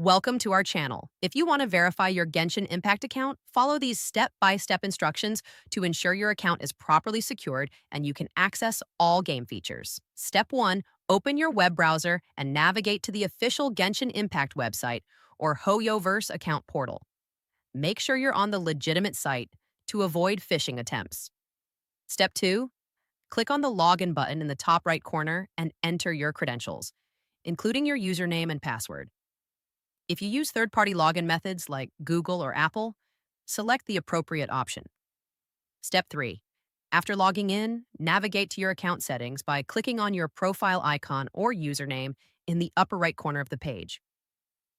Welcome to our channel. If you want to verify your Genshin Impact account, follow these step-by-step instructions to ensure your account is properly secured and you can access all game features. Step 1. Open your web browser and navigate to the official Genshin Impact website or HoYoverse account portal. Make sure you're on the legitimate site to avoid phishing attempts. Step 2. Click on the Login button in the top right corner and enter your credentials, including your username and password. If you use third-party login methods like Google or Apple, select the appropriate option. Step 3. After logging in, navigate to your account settings by clicking on your profile icon or username in the upper right corner of the page.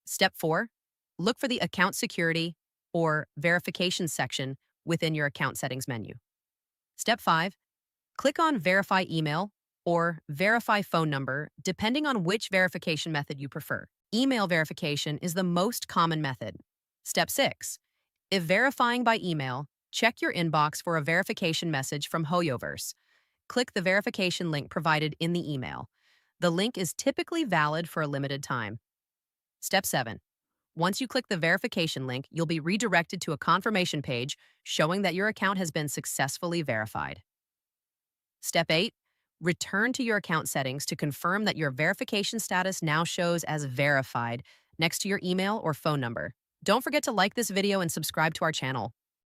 Step 4. Look for the Account Security or Verification section within your account settings menu. Step 5. Click on Verify Email or Verify Phone Number, depending on which verification method you prefer. Email verification is the most common method. Step 6. If verifying by email, check your inbox for a verification message from HoYoverse. Click the verification link provided in the email. The link is typically valid for a limited time. Step 7. Once you click the verification link, you'll be redirected to a confirmation page showing that your account has been successfully verified. Step 8. Return to your account settings to confirm that your verification status now shows as verified next to your email or phone number. Don't forget to like this video and subscribe to our channel.